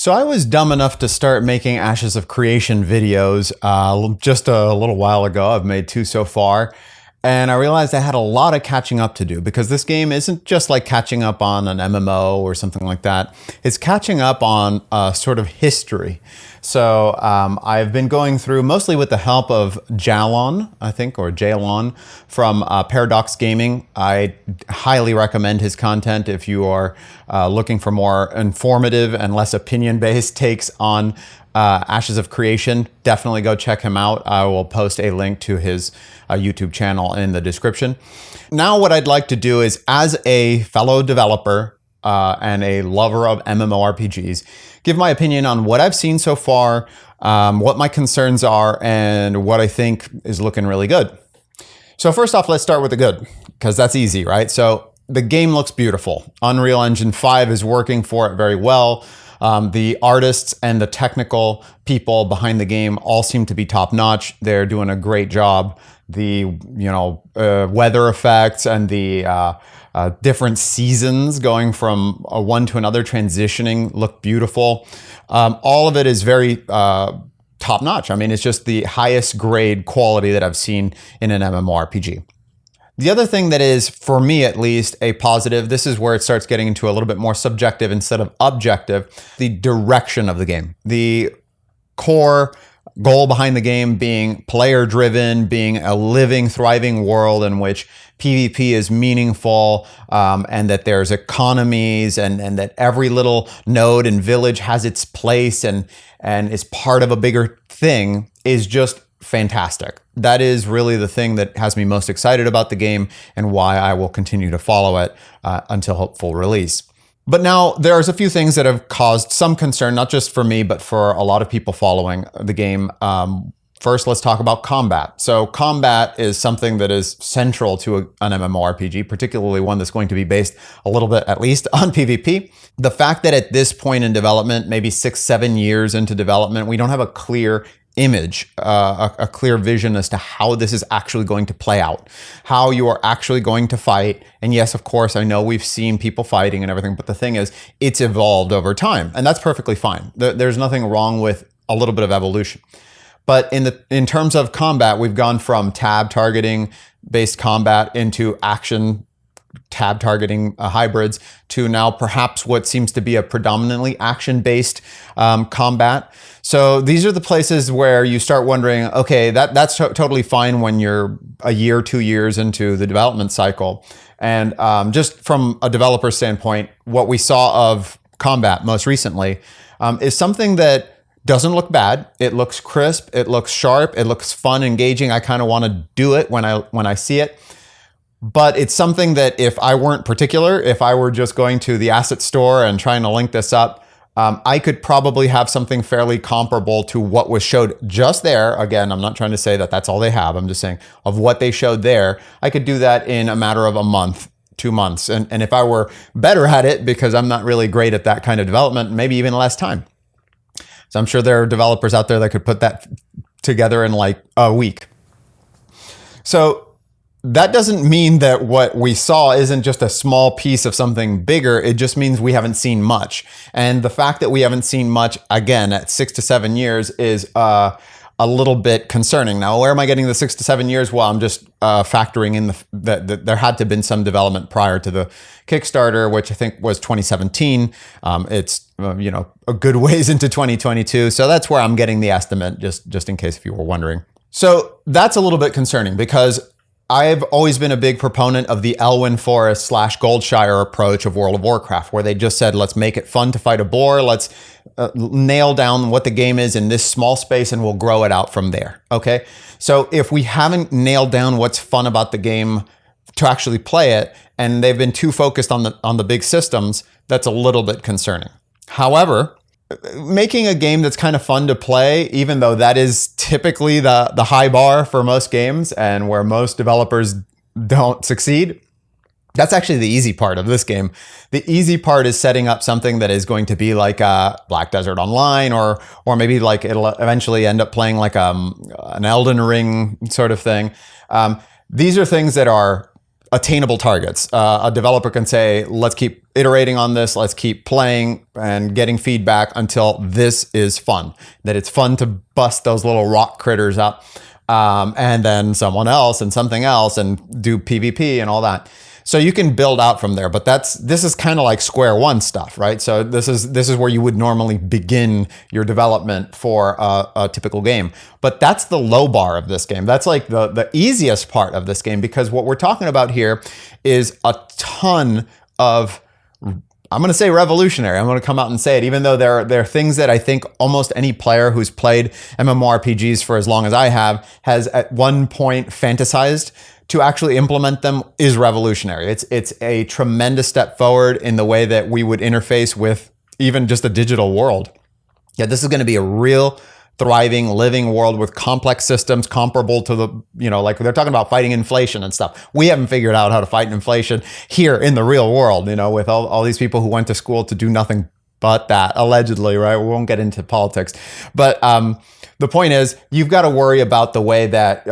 So I was dumb enough to start making Ashes of Creation videos just a little while ago. I've made 2 so far. And I realized I had a lot of catching up to do because this game isn't just like catching up on an MMO or something like that. It's catching up on sort of history. So I've been going through, mostly with the help of Jalon, I think, or Jalon from Paradox Gaming. I highly recommend his content if you are looking for more informative and less opinion-based takes on Ashes of Creation. Definitely go check him out. I will post a link to his YouTube channel in the description. Now what I'd like to do is, as a fellow developer and a lover of MMORPGs, give my opinion on what I've seen so far, what my concerns are, and what I think is looking really good. So first off, let's start with the good, because that's easy, right? So the game looks beautiful. Unreal Engine 5 is working for it very well. The artists and the technical people behind the game all seem to be top notch. They're doing a great job. The weather effects and the different seasons going from one to another, transitioning, look beautiful. All of it is very top notch. I mean, it's just the highest grade quality that I've seen in an MMORPG. The other thing that is, for me at least, a positive, this is where it starts getting into a little bit more subjective instead of objective, the direction of the game. The core goal behind the game being player driven, being a living, thriving world in which PvP is meaningful, and that there's economies and that every little node and village has its place and is part of a bigger thing, is just fantastic. That is really the thing that has me most excited about the game and why I will continue to follow it until hopeful release. But now there's a few things that have caused some concern, not just for me, but for a lot of people following the game. First, let's talk about combat. So combat is something that is central to an MMORPG, particularly one that's going to be based a little bit, at least, on PvP. The fact that at this point in development, maybe 6-7 years into development, we don't have a clear image, a clear vision as to how this is actually going to play out, how you are actually going to fight. And yes, of course, I know we've seen people fighting and everything, but the thing is, it's evolved over time, and that's perfectly fine. There's nothing wrong with a little bit of evolution. But in terms of combat, we've gone from tab targeting based combat into action tab targeting hybrids to now perhaps what seems to be a predominantly action-based combat. So these are the places where you start wondering, okay, that's totally fine when you're a year, 2 years into the development cycle. And just from a developer standpoint, what we saw of combat most recently is something that doesn't look bad. It looks crisp, it looks sharp, it looks fun, engaging. I kind of want to do it when I see it. But it's something that if I weren't particular, if I were just going to the asset store and trying to link this up, I could probably have something fairly comparable to what was showed just there. Again, I'm not trying to say that that's all they have. I'm just saying of what they showed there, I could do that in a matter of a month, 2 months. And if I were better at it, because I'm not really great at that kind of development, maybe even less time. So I'm sure there are developers out there that could put that together in like a week. So that doesn't mean that what we saw isn't just a small piece of something bigger. It just means we haven't seen much. And the fact that we haven't seen much, again, at 6 to 7 years is a little bit concerning. Now, where am I getting the 6 to 7 years? Well, I'm just factoring in that there had to have been some development prior to the Kickstarter, which I think was 2017. It's a good ways into 2022. So that's where I'm getting the estimate, just in case if you were wondering. So that's a little bit concerning because I've always been a big proponent of the Elwyn Forest / Goldshire approach of World of Warcraft, where they just said, let's make it fun to fight a boar. Let's nail down what the game is in this small space and we'll grow it out from there. Okay. So if we haven't nailed down what's fun about the game to actually play it, and they've been too focused on the big systems, that's a little bit concerning. However, making a game that's kind of fun to play, even though that is typically the high bar for most games and where most developers don't succeed, that's actually the easy part of this game. The easy part is setting up something that is going to be like Black Desert Online, or maybe like it'll eventually end up playing like an Elden Ring sort of thing. These are things that are attainable targets. A developer can say, let's keep iterating on this, let's keep playing and getting feedback until this is fun, that it's fun to bust those little rock critters up, and then someone else and something else and do PvP and all that. So you can build out from there, but this is kind of like square one stuff, right? So this is where you would normally begin your development for a typical game. But that's the low bar of this game. That's like the easiest part of this game, because what we're talking about here is a ton of, I'm going to say revolutionary. I'm going to come out and say it, even though there are things that I think almost any player who's played MMORPGs for as long as I have has at one point fantasized. To actually implement them is revolutionary. It's a tremendous step forward in the way that we would interface with even just a digital world. Yeah, this is going to be a real thriving, living world with complex systems comparable to the, like they're talking about fighting inflation and stuff. We haven't figured out how to fight inflation here in the real world, with all these people who went to school to do nothing but that, allegedly, right? We won't get into politics. But the point is, you've got to worry about the way that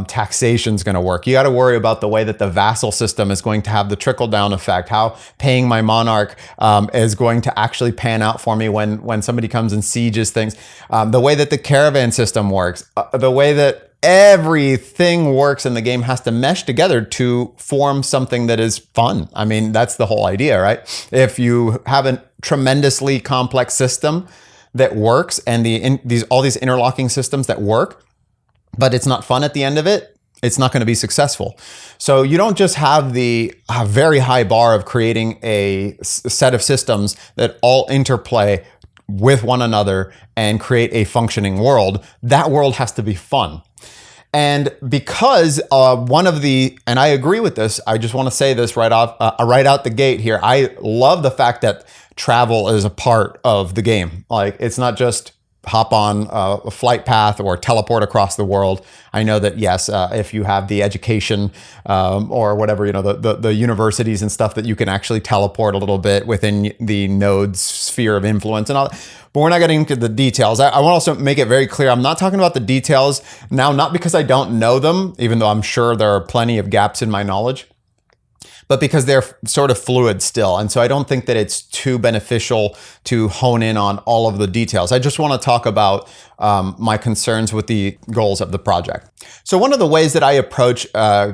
taxation is going to work. You got to worry about the way that the vassal system is going to have the trickle-down effect, how paying my monarch is going to actually pan out for me when somebody comes and sieges things, the way that the caravan system works, the way that everything works in the game has to mesh together to form something that is fun. I mean, that's the whole idea, right? If you have a tremendously complex system that works and all these interlocking systems that work, but it's not fun at the end of it, it's not going to be successful. So you don't just have the very high bar of creating a set of systems that all interplay with one another and create a functioning world. That world has to be fun. And because and I agree with this, I just want to say this right out the gate here. I love the fact that travel is a part of the game. Like, it's not just hop on a flight path or teleport across the world. I know that, yes, if you have the education or whatever, the universities and stuff, that you can actually teleport a little bit within the node's sphere of influence and all that. But we're not getting into the details. I want to also make it very clear, I'm not talking about the details now, not because I don't know them, even though I'm sure there are plenty of gaps in my knowledge, but because they're sort of fluid still. And so I don't think that it's too beneficial to hone in on all of the details. I just want to talk about my concerns with the goals of the project. So one of the ways that I approach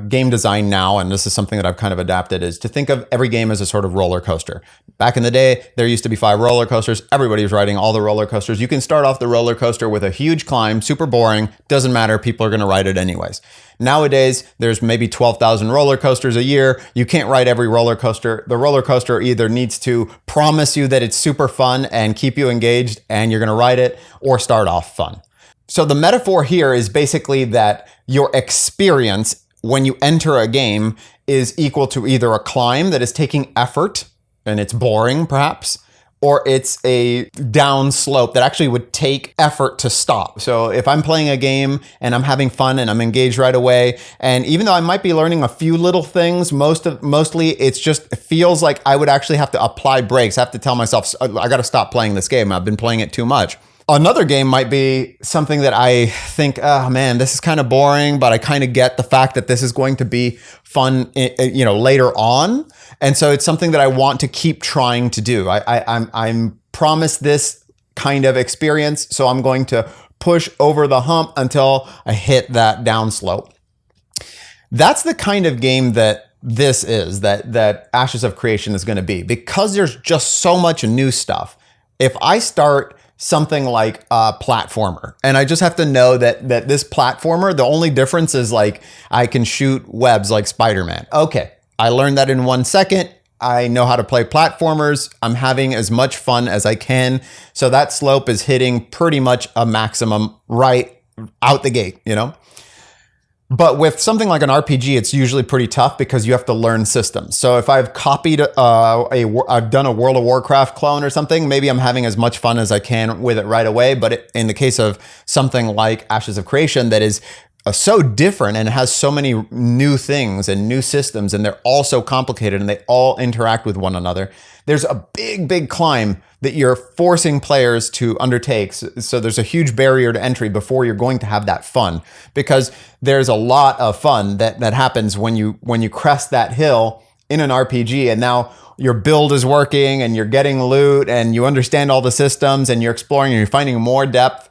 game design now, and this is something that I've kind of adapted, is to think of every game as a sort of roller coaster. Back in the day, there used to be 5 roller coasters. Everybody was riding all the roller coasters. You can start off the roller coaster with a huge climb, super boring, doesn't matter, people are going to ride it anyways. Nowadays, there's maybe 12,000 roller coasters a year. You can't ride every roller coaster. The roller coaster either needs to promise you that it's super fun and keep you engaged and you're going to ride it, or start off fun. So the metaphor here is basically that your experience when you enter a game is equal to either a climb that is taking effort and it's boring perhaps, or it's a down slope that actually would take effort to stop. So if I'm playing a game and I'm having fun and I'm engaged right away, and even though I might be learning a few little things, mostly it feels like I would actually have to apply brakes. I have to tell myself, I got to stop playing this game. I've been playing it too much. Another game might be something that I think, oh man, this is kind of boring, but I kind of get the fact that this is going to be fun, later on. And so it's something that I want to keep trying to do. I'm promised this kind of experience, so I'm going to push over the hump until I hit that downslope. That's the kind of game that this is, that Ashes of Creation is going to be, because there's just so much new stuff. If I start something like a platformer, and I just have to know that this platformer, the only difference is like I can shoot webs like Spider-Man. Okay, I learned that in 1 second. I know how to play platformers. I'm having as much fun as I can. So that slope is hitting pretty much a maximum right out the gate, But with something like an RPG, it's usually pretty tough because you have to learn systems. So if I've copied I've done a World of Warcraft clone or something, maybe I'm having as much fun as I can with it right away. But in the case of something like Ashes of Creation, that is so different and has so many new things and new systems, and they're all so complicated and they all interact with one another. There's a big climb that you're forcing players to undertake. So there's a huge barrier to entry before you're going to have that fun, because there's a lot of fun that happens when you crest that hill in an RPG, and now your build is working and you're getting loot and you understand all the systems and you're exploring and you're finding more depth.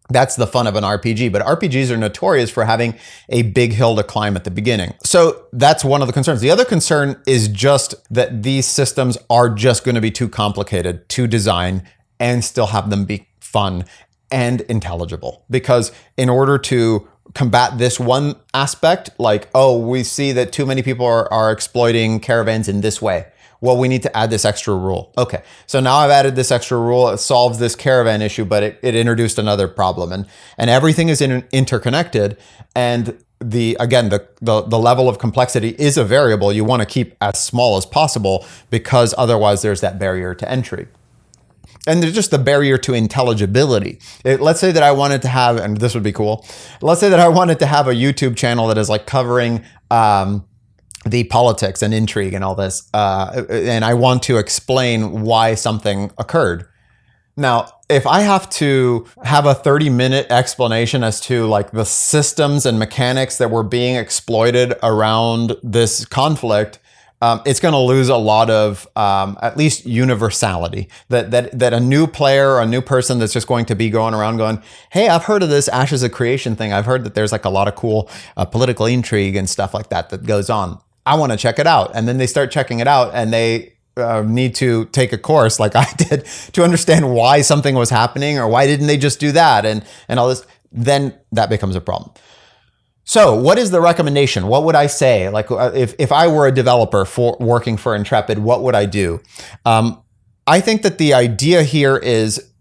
That's the fun of an RPG, but RPGs are notorious for having a big hill to climb at the beginning. So that's one of the concerns. The other concern is just that these systems are just going to be too complicated to design and still have them be fun and intelligible. Because in order to combat this one aspect, like, oh, we see that too many people are exploiting caravans in this way. Well, we need to add this extra rule. Okay, so now I've added this extra rule. It solves this caravan issue, but it introduced another problem, and everything is interconnected. And the level of complexity is a variable you want to keep as small as possible, because otherwise there's that barrier to entry. And there's just the barrier to intelligibility. Let's say that I wanted to have, and this would be cool. Let's say that I wanted to have a YouTube channel that is like covering the politics and intrigue and all this, and I want to explain why something occurred. Now, if I have to have a 30-minute explanation as to like the systems and mechanics that were being exploited around this conflict, it's going to lose a lot of at least universality. That a new player or a new person that's just going to be going around going, hey, I've heard of this Ashes of Creation thing. I've heard that there's like a lot of cool political intrigue and stuff like that goes on. I want to check it out. And then they start checking it out, and they need to take a course like I did to understand why something was happening, or why didn't they just do that, and all this. Then that becomes a problem. So what is the recommendation? What would I say? Like if I were a developer working for Intrepid, what would I do? I think that the idea here is,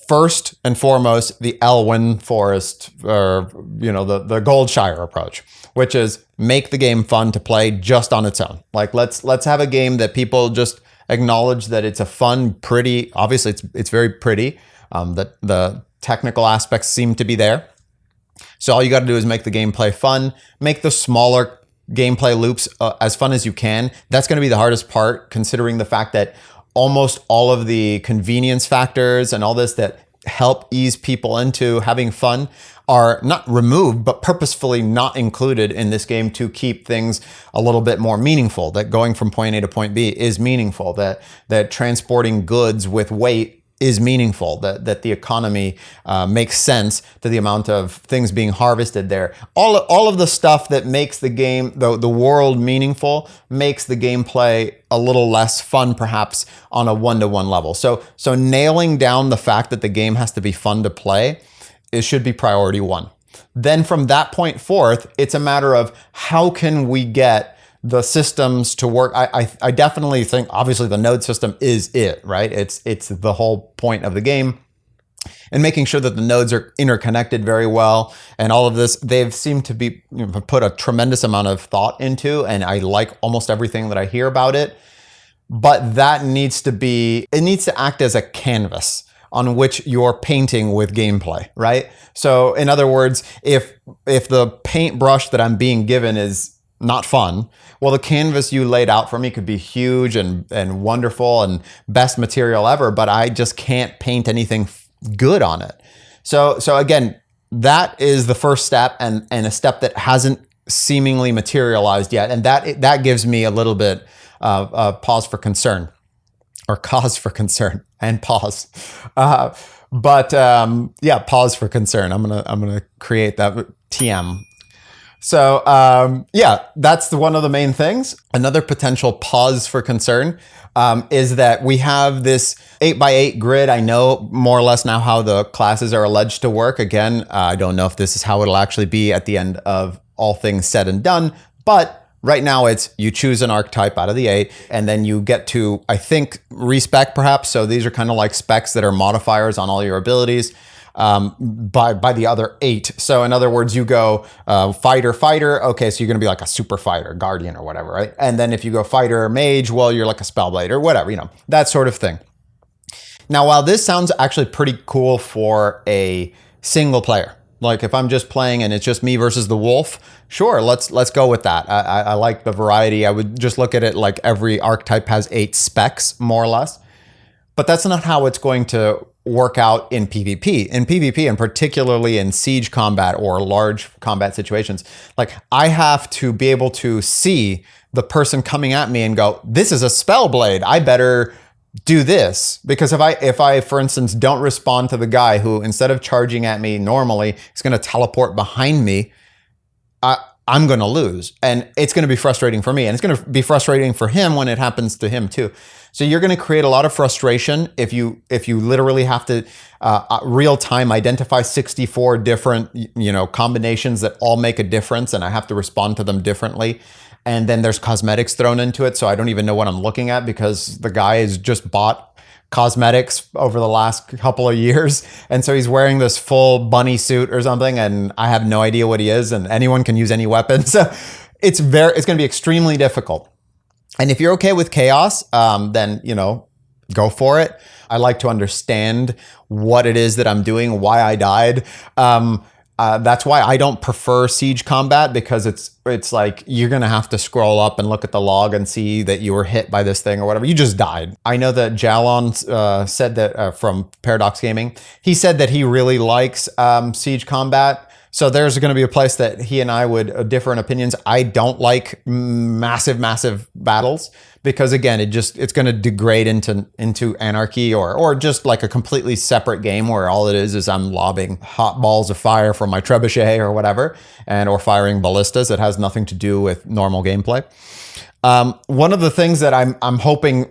first and foremost, the Elwyn Forest, or the Goldshire approach, which is make the game fun to play just on its own. Like let's have a game that people just acknowledge that it's a fun, pretty. Obviously, it's very pretty. That the technical aspects seem to be there. So all you got to do is make the gameplay fun. Make the smaller gameplay loops as fun as you can. That's going to be the hardest part, considering the fact that almost all of the convenience factors and all this that help ease people into having fun are not removed, but purposefully not included in this game to keep things a little bit more meaningful. That going from point A to point B is meaningful. That transporting goods with weight is meaningful. That the economy makes sense to the amount of things being harvested there. All of the stuff that makes the game, the world meaningful, makes the gameplay a little less fun, perhaps on a one-to-one level. So nailing down the fact that the game has to be fun to play, it should be priority one. Then from that point forth, it's a matter of how can we get the systems to work. I definitely think, obviously, the node system is it, right? It's the whole point of the game. And making sure that the nodes are interconnected very well, and all of this, they've seemed to be put a tremendous amount of thought into, and I like almost everything that I hear about it. But that needs to act as a canvas on which you're painting with gameplay, right? So in other words, if the paintbrush that I'm being given is not fun, well, the canvas you laid out for me could be huge and wonderful and best material ever, but I just can't paint anything good on it. So again, that is the first step, and a step that hasn't seemingly materialized yet, and that gives me a little bit of pause for concern. Or cause for concern and pause. Yeah, pause for concern. I'm gonna create that TM. So yeah, that's one of the main things. Another potential pause for concern is that we have this 8x8 grid. I know more or less now how the classes are alleged to work. Again, I don't know if this is how it'll actually be at the end of all things said and done, but right now it's you choose an archetype out of the 8, and then you get to, I think, respec perhaps. So these are kind of like specs that are modifiers on all your abilities by the other 8. So in other words, you go fighter. Okay, so you're going to be like a super fighter, guardian or whatever, right? And then if you go fighter, mage, well, you're like a spellblade or whatever, that sort of thing. Now, while this sounds actually pretty cool for a single player, Like if I'm just playing and it's just me versus the wolf, sure, let's go with that. I like the variety. I would just look at it like every archetype has 8 specs, more or less. But that's not how it's going to work out in PvP. In PvP, and particularly in siege combat or large combat situations, like I have to be able to see the person coming at me and go, this is a spell blade, I better do this. Because if I, for instance, don't respond to the guy who, instead of charging at me normally, is going to teleport behind me, I'm going to lose. And it's going to be frustrating for me. And it's going to be frustrating for him when it happens to him too. So you're going to create a lot of frustration if you literally have to real time identify 64 different combinations that all make a difference, and I have to respond to them differently. And then there's cosmetics thrown into it, so I don't even know what I'm looking at because the guy has just bought cosmetics over the last couple of years, and so he's wearing this full bunny suit or something, and I have no idea what he is, and anyone can use any weapon. So it's going to be extremely difficult. And if you're okay with chaos, then go for it. I like to understand what it is that I'm doing, why I died. That's why I don't prefer siege combat, because it's like you're going to have to scroll up and look at the log and see that you were hit by this thing or whatever. You just died. I know that Jalon said that from Paradox Gaming, he said that he really likes siege combat. So there's going to be a place that he and I would differ in opinions. I don't like massive battles because, again, it's going to degrade into anarchy or just like a completely separate game where all it is I'm lobbing hot balls of fire from my trebuchet or whatever, or firing ballistas that has nothing to do with normal gameplay. One of the things that I'm hoping,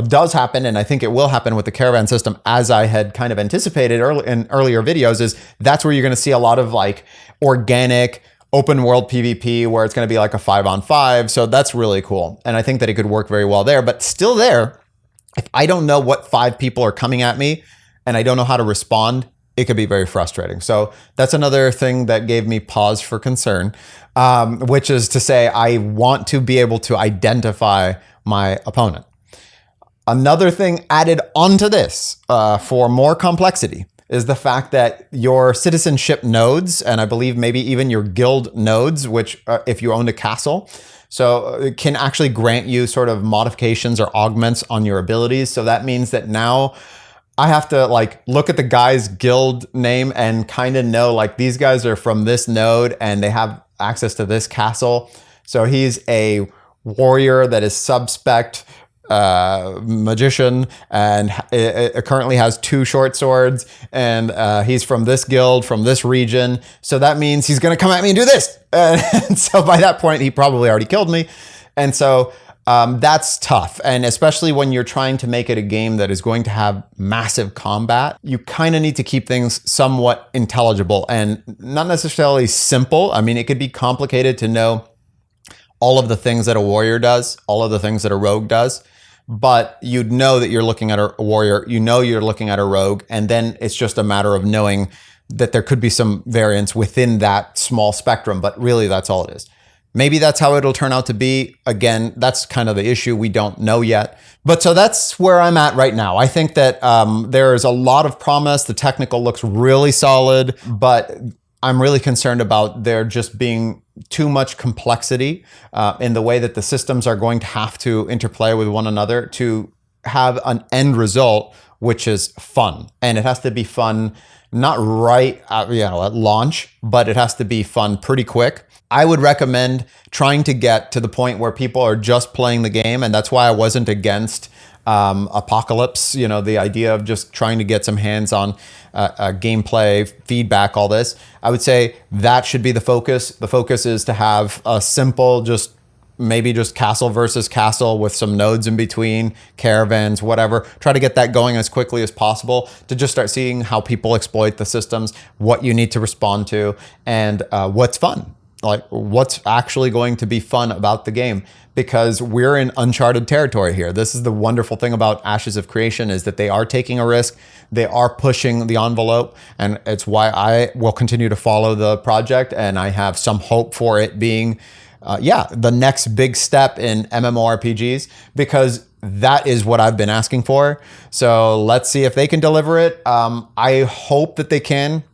does happen, and I think it will happen with the caravan system, as I had kind of anticipated in earlier videos, is that's where you're going to see a lot of like organic open world PvP where it's going to be like a 5-on-5. So that's really cool. And I think that it could work very well there, but still there, if I don't know what 5 people are coming at me and I don't know how to respond, it could be very frustrating. So that's another thing that gave me pause for concern, which is to say I want to be able to identify my opponent. Another thing added onto this for more complexity is the fact that your citizenship nodes, and I believe maybe even your guild nodes, which if you owned a castle, so it can actually grant you sort of modifications or augments on your abilities. So that means that now I have to like look at the guy's guild name and kind of know like these guys are from this node and they have access to this castle. So he's a warrior that is sub-spec magician and it currently has 2 short swords, and he's from this guild, from this region. So that means he's going to come at me and do this. And so by that point, he probably already killed me. And so that's tough. And especially when you're trying to make it a game that is going to have massive combat, you kind of need to keep things somewhat intelligible and not necessarily simple. I mean, it could be complicated to know all of the things that a warrior does, all of the things that a rogue does, but you'd know that you're looking at a warrior, you're looking at a rogue, and then it's just a matter of knowing that there could be some variance within that small spectrum, but really that's all it is. Maybe that's how it'll turn out to be. Again, that's kind of the issue. We don't know yet. But so that's where I'm at right now. I think that there is a lot of promise. The technical looks really solid, but I'm really concerned about there just being too much complexity in the way that the systems are going to have to interplay with one another to have an end result, which is fun. And it has to be fun, not right at launch, but it has to be fun pretty quick. I would recommend trying to get to the point where people are just playing the game. And that's why I wasn't against Apocalypse, the idea of just trying to get some hands-on gameplay, feedback, all this. I would say that should be the focus. The focus is to have a simple, maybe just castle versus castle with some nodes in between, caravans, whatever. Try to get that going as quickly as possible to just start seeing how people exploit the systems, what you need to respond to, and what's fun. Like what's actually going to be fun about the game, because we're in uncharted territory here. This is the wonderful thing about Ashes of Creation, is that they are taking a risk. They are pushing the envelope, and it's why I will continue to follow the project. And I have some hope for it being, the next big step in MMORPGs, because that is what I've been asking for. So let's see if they can deliver it. I hope that they can.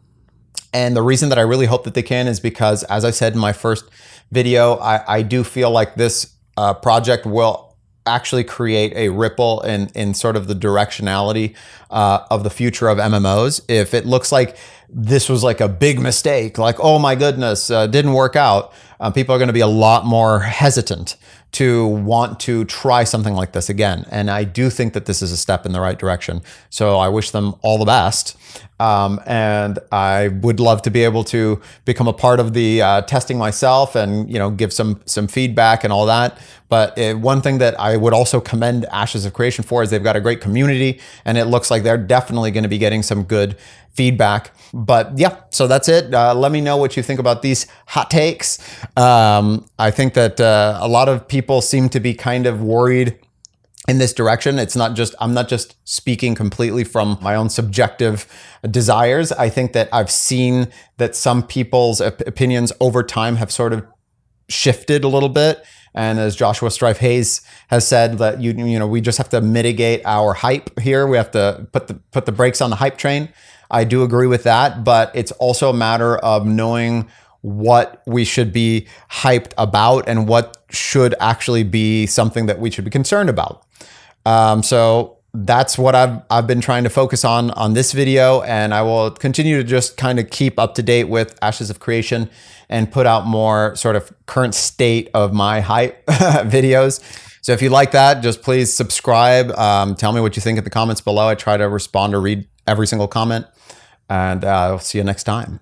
And the reason that I really hope that they can is because, as I said in my first video, I do feel like this project will actually create a ripple in sort of the directionality of the future of MMOs. If it looks like this was like a big mistake, like, oh my goodness, didn't work out, people are going to be a lot more hesitant to want to try something like this again. And I do think that this is a step in the right direction. So I wish them all the best. And I would love to be able to become a part of the testing myself and, you know, give some feedback and all that. But one thing that I would also commend Ashes of Creation for is they've got a great community, and it looks like they're definitely going to be getting some good feedback. But yeah, so that's it. Let me know what you think about these hot takes. I think that a lot of people seem to be kind of worried in this direction. It's not just, I'm not just speaking completely from my own subjective desires. I think that I've seen that some people's opinions over time have sort of shifted a little bit. And as Joshua Strife Hayes has said, that you know, we just have to mitigate our hype here. We have to put the brakes on the hype train. I do agree with that, but it's also a matter of knowing what we should be hyped about and what should actually be something that we should be concerned about. So that's what I've been trying to focus on this video, and I will continue to just kind of keep up to date with Ashes of Creation and put out more sort of current state of my hype videos. So if you like that, just please subscribe. Tell me what you think in the comments below. I try to respond or read every single comment, and I'll see you next time.